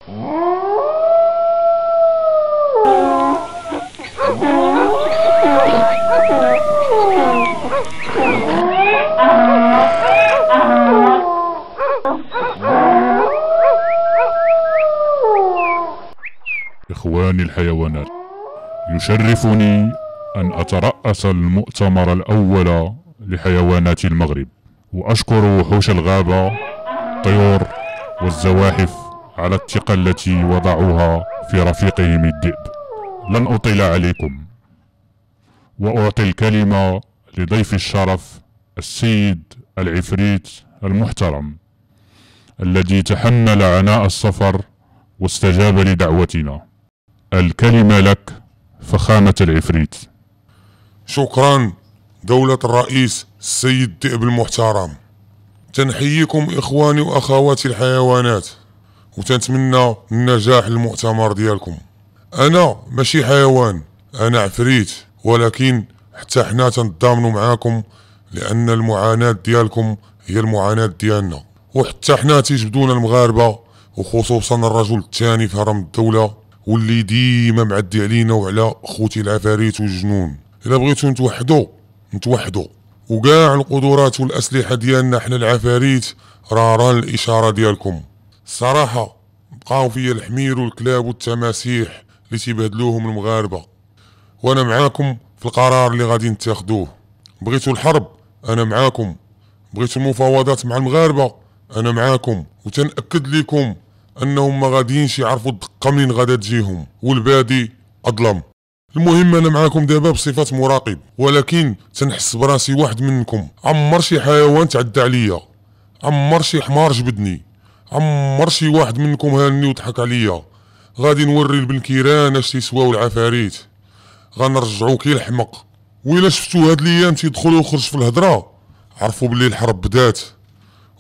إخواني الحيوانات، يشرفني أن أترأس المؤتمر الأول لحيوانات المغرب، وأشكر وحوش الغابة، الطيور والزواحف على الثقة التي وضعوها في رفيقهم الذئب. لن أطيل عليكم، وأعطي الكلمة لضيف الشرف السيد العفريت المحترم الذي تحمل عناء السفر واستجاب لدعوتنا. الكلمة لك فخامة العفريت. شكرا دولة الرئيس السيد الذئب المحترم. تنحييكم إخواني وأخواتي الحيوانات، وتنتمنى النجاح للمؤتمر ديالكم. أنا ماشي حيوان، أنا عفريت، ولكن حتى حنا تنضامنوا معاكم لأن المعاناة ديالكم هي المعاناة ديالنا، وحتى حنا تيجبدونا المغاربة، وخصوصا الرجل الثاني في هرم الدولة واللي ديما معدي علينا وعلى خوتي العفاريت والجنون. إلا بغيتو نتوحدو وكاع القدرات والأسلحة ديالنا حنا العفاريت ران الإشارة ديالكم. الصراحة بقاو فيا الحمير والكلاب والتماسيح اللي تيبهدلوهم المغاربة، وانا معاكم في القرار اللي غادي نتاخدوه. بغيتو الحرب انا معاكم، بغيتو المفاوضات مع المغاربة انا معاكم، وتنأكد لكم انهم ما غاديينش يعرفوا الدقة منين غادا تجيهم، والبادي اظلم. المهم انا معاكم دابا بصفة مراقب، ولكن تنحس براسي واحد منكم. عمر شي حيوان تعدى عليا، عمر شي حمار جبدني، عمر شي واحد منكم هاني وضحك عليا. غادي نوري لبنكيران اش تيسواو العفاريت، غنرجعو كي الحمق. وإلا شفتو هاد الايام تيدخل ويخرج في الهضرة، عرفوا بلي الحرب بدات،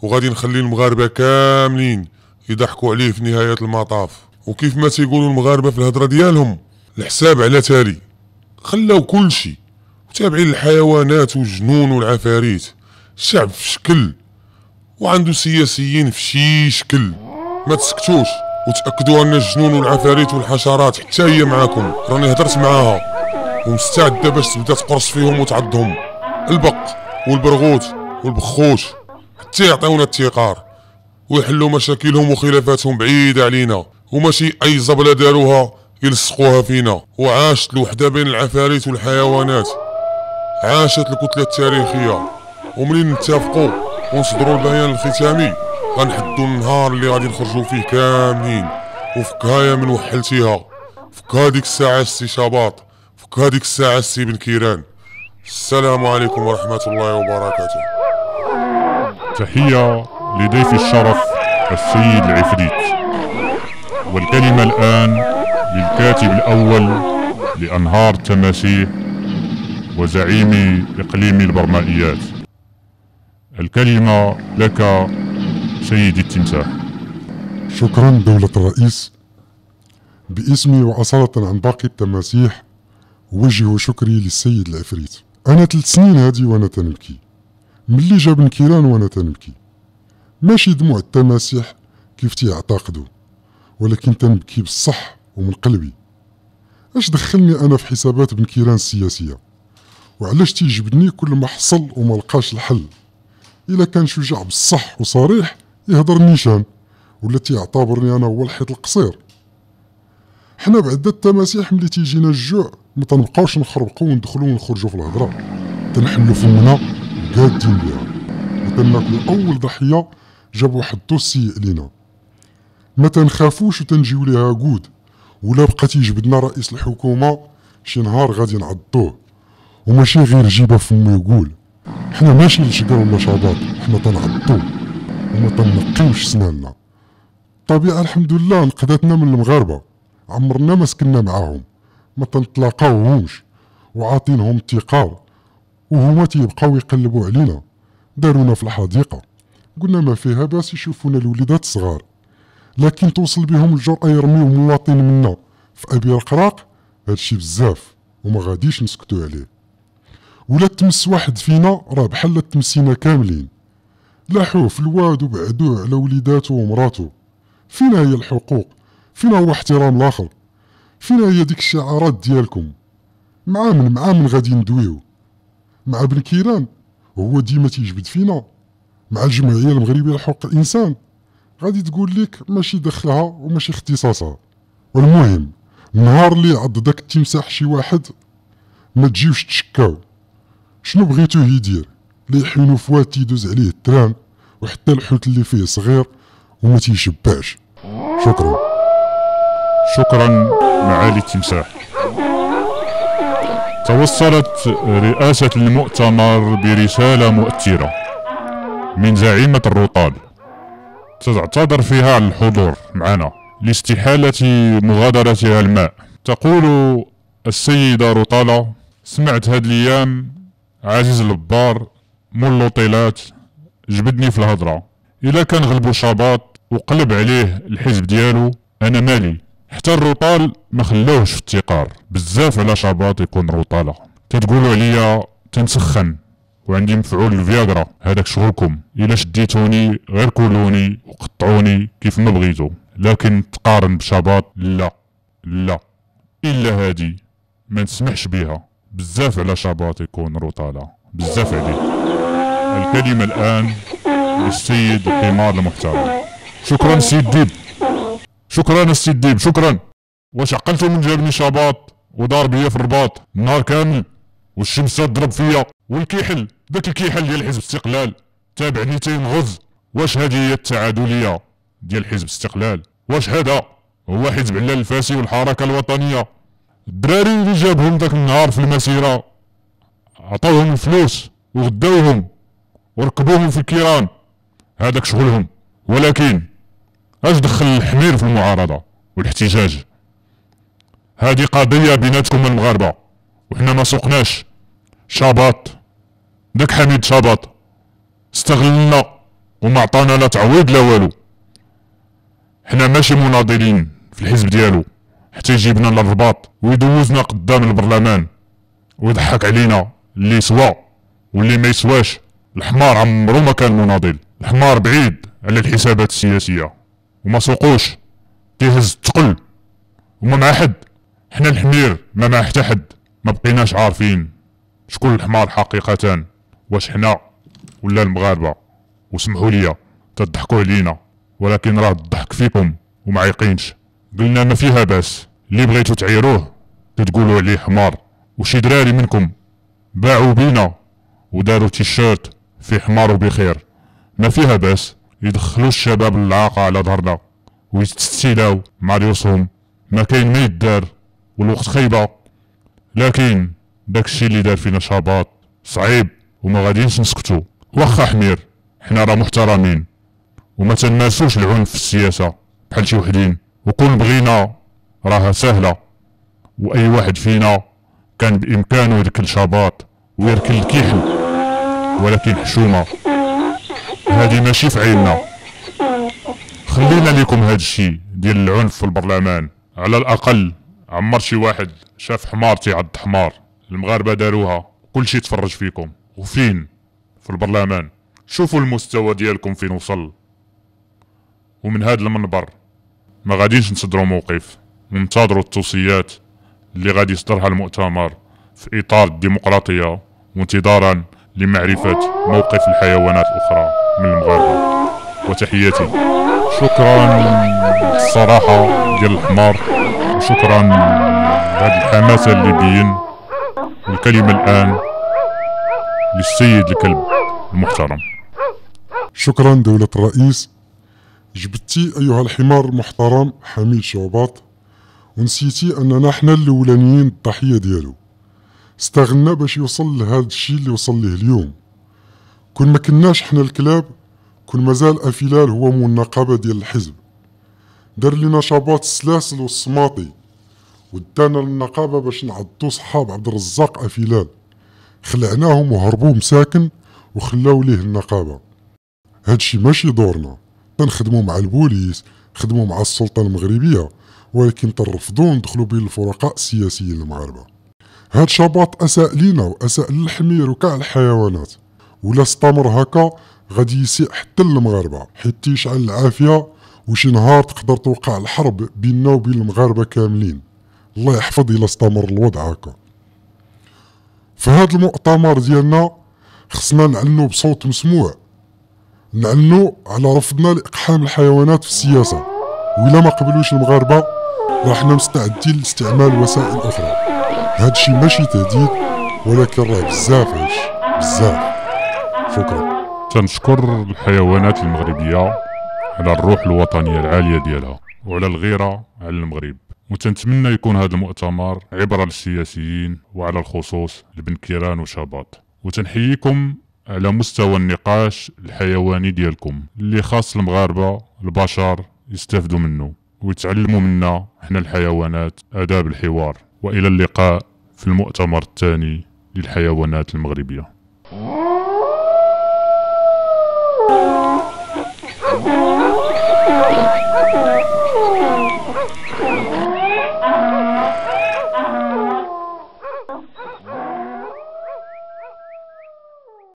وغادي نخلي المغاربة كاملين يضحكوا عليه في نهاية المطاف. وكيف ما تيقولوا المغاربة في الهضرة ديالهم، الحساب على تالي. خلاو كلشي وتابعين الحيوانات والجنون والعفاريت. الشعب في شكل وعنده سياسيين في شي شكل. ما تسكتوش وتأكدوا ان الجنون والعفاريت والحشرات حتى هي معاكم. راني هدرت معاها ومستعدة باش تبدا تقرص فيهم وتعضهم، البق والبرغوث والبخوش، حتى يعطيونا التيقار ويحلوا مشاكلهم وخلافاتهم بعيدة علينا، وماشي اي زبلة داروها يلصقوها فينا. وعاشت الوحدة بين العفاريت والحيوانات، عاشت الكتلة التاريخية. ومنين نتفقوا ونصدروا البيان الختامي غنحدوا النهار اللي غادي نخرجوا فيه كاملين. وفكها يا من وحلتيها، فك هاديك الساعة السي شباط، فك هاديك الساعة السي بن كيران. السلام عليكم ورحمة الله وبركاته. تحية لضيف الشرف السيد العفريت. والكلمة الآن للكاتب الأول لأنهار التماسيح وزعيم إقليم البرمائيات. الكلمة لك سيدي التمساح. شكرا دولة الرئيس. باسمي وأصالة عن باقي التماسيح وجه شكري للسيد العفريت. أنا 3 سنين هادي وأنا تنبكي، ملي جاب نكيران وأنا تنبكي. ماشي دموع التماسيح كيف تيعتقدوا، ولكن تنبكي بالصح ومن قلبي. اش دخلني أنا في حسابات بن كيران السياسية؟ وعلاش تيجبدني كل ما حصل وما لقاش الحل؟ إلا كان شجاع بالصح وصريح يهضر نيشان، ولا تيعتبرني أنا هو الحيط القصير. حنا بعدا التماسيح ملي تيجينا الجوع ما تنبقاوش نخربقو وندخلو ونخرجو في الهضرة، تنحلو فمنا وقادين بها، وتناكلو أول ضحية جاب واحد الدوس سيء لينا. ما تنخافوش وتنجيو ليها قود، ولا بقى تيجبدنا رئيس الحكومة شي نهار غادي نعضوه، وماشي غير جيبه فمو يقول. حنا ماشي لشقر ولا شباط، حنا تنعضو وما تنقيوش سناننا. الطبيعة الحمد لله نقداتنا من المغاربة، عمرنا ما سكننا معاهم، ما تنتلاقاوهمش وعاطينهم التقار، وهما تيبقاو يقلبوا علينا. دارونا في الحديقة، قلنا ما فيها باس يشوفونا الوليدات الصغار، لكن توصل بهم الجرأة يرميو مواطن منا في أبي رقراق. هادشي بزاف وما غاديش نسكتو عليه. ولا تمس واحد فينا راه بحال تمسينا كاملين. لاحوه في الواد وبعدوه على وليداتو ومراتو. فينا هي الحقوق فين هو احترام الاخر؟ فين هي ديك الشعارات ديالكم؟ مع من غادي ندويو؟ مع بن كيران هو ديما تيجبد فينا؟ مع الجمعيه المغربيه لحقوق الانسان غادي تقول لك ماشي دخلها وماشي اختصاصها. والمهم النهار اللي عض داك التمساح شي واحد ما تجيوش تشكاو. شنو بغيتوه يدير؟ اللي يحينو فوات يدوز عليه التران وحتى الحوت اللي فيه صغير وما تيشبعش. شكرا. شكرا معالي التمساح. توصلت رئاسة المؤتمر برسالة مؤثرة من زعيمة الرطال تعتذر فيها عن الحضور معنا لاستحالة مغادرتها الماء. تقول السيدة رطالة: سمعت هاد الايام عزيز البار مول لوطيلات جبدني في الهضرة، الا كان غلبو شاباط وقلب عليه الحزب ديالو انا مالي. حتى الرطال ما خلاوهش في التقار، بزاف على شاباط يكون رطالة. تتقولوا عليا تنسخن وعندي مفعول الفياغرا، هذاك شغلكم. الا شديتوني غير كلوني وقطعوني كيف ما بغيتو، لكن تقارن بشاباط لا لا، الا هادي ما نسمحش بيها. بزاف على شاباط يكون رطالة، بزاف عليه. الكلمة الان للسيد الحمار المحترم. شكرا سيد ديب. شكرا السيد ديب، شكرا. واش عقلتو من جابني شاباط ودار بيا في الرباط النهار كامل والشمس تضرب فيا والكيحل، داك الكيحل ديال حزب الاستقلال تابعني تينغز. واش هادي هي التعادلية ديال حزب الاستقلال؟ واش هذا هو حزب علال الفاسي والحركة الوطنية؟ الدراري اللي جابهم داك النهار في المسيرة عطاوهم الفلوس وغداوهم وركبوهم في الكيران، هذاك شغلهم. ولكن اش دخل الحمير في المعارضة والاحتجاج؟ هذه قضية بيناتكم المغاربة وحنا ما سوقناش. شاباط داك حميد شاباط استغلنا وما عطانا لا تعويض لا والو. حنا ماشي مناضلين في الحزب ديالو حتى يجيبنا للرباط ويدوزنا قدام البرلمان ويضحك علينا اللي يسوى واللي ما يسواش. الحمار عمرو ما كان مناضل، الحمار بعيد على الحسابات السياسية وما سوقوش، كيهز الثقل وما مع حد. حنا الحمير ما مع حتى حد، ما بقيناش عارفين شكون الحمار حقيقة، واش حنا ولا المغاربة. وسمحوا لي تضحكوا علينا، ولكن راه الضحك فيكم وما عيقينش. قلنا ما فيها باس، اللي بغيتو تعيروه تتقولوا عليه حمار. وشي دراري منكم باعوا بينا وداروا تيشيرت فيه حمار وبخير، ما فيها باس يدخلوا الشباب العاقة على ظهرنا ويستسيلاو مع ريوسهم. ما كاين ما يدار والوقت خيبة، لكن داكشي اللي دار فينا شاباط صعيب وما غاديينش نسكتو. واخا حمير حنا راه محترمين وما تنمارسوش العنف في السياسة بحال شي وحدين، وكون بغينا راها سهلة. واي واحد فينا كان بامكانه يركل شاباط ويركل الكيحل، ولكن حشومة هادي ماشي في عيننا. خلينا ليكم هاد الشي ديال العنف في البرلمان. على الاقل عمر شي واحد شاف حمار تيعض حمار. المغاربة داروها كلشي تفرج فيكم. وفين؟ في البرلمان. شوفوا المستوى ديالكم فين وصل. ومن هاد المنبر ما غاديش نصدروا موقف، وننتظروا التوصيات اللي غادي يصدرها المؤتمر في اطار الديمقراطية، وانتظارا لمعرفة موقف الحيوانات الاخرى من المغاربة. وتحياتي. شكرا الصراحة ديال الحمار، وشكرا لهاد الحماسة اللي بين. والكلمة الآن للسيد الكلب المحترم. شكرا دولة الرئيس. جبتي أيها الحمار المحترم حميد شعباط ونسيتي أننا حنا الأولانيين الضحية ديالو. استغلنا باش يوصل لهذا الشيء اللي وصل ليه اليوم. كون ما كناش حنا الكلاب، كون مازال أفلال هو مول النقابة ديال الحزب. دار لينا شاباط السلاسل والصماطي ودانا للنقابة باش نعضو صحاب عبد الرزاق أفلال. خلعناهم وهربوا مساكن وخلاو ليه النقابة. هادشي ماشي دورنا. تنخدمو مع البوليس، خدمو مع السلطة المغربية، ولكن ترفضو ندخلو بين الفرقاء السياسيين المغاربة. هاد شاباط أساء لينا وأساء للحمير وكاع الحيوانات، ولا استمر هكا غادي يسيء حتى للمغاربة، حيت تيشعل العافية وشي نهار تقدر توقع الحرب بيننا وبين المغاربة كاملين. الله يحفظ إلا استمر الوضع هكا. فهاد المؤتمر ديالنا خصنا نعلنو بصوت مسموع، نعلنو على رفضنا لإقحام الحيوانات في السياسة، وإلا ما قبلوش المغاربة راحنا مستعدين لاستعمال وسائل أخرى. هادشي ماشي تهديد، ولكن راه بزاف هادشي بزاف. شكرا. تنشكر الحيوانات المغربية على الروح الوطنية العالية ديالها وعلى الغيرة على المغرب، وتنتمنى يكون هذا المؤتمر عبرة للسياسيين وعلى الخصوص لبن كيران وشاباط. وتنحييكم على مستوى النقاش الحيواني ديالكم اللي خاص المغاربة البشر يستافدوا منه ويتعلموا منا احنا الحيوانات آداب الحوار. وإلى اللقاء في المؤتمر الثاني للحيوانات المغربية.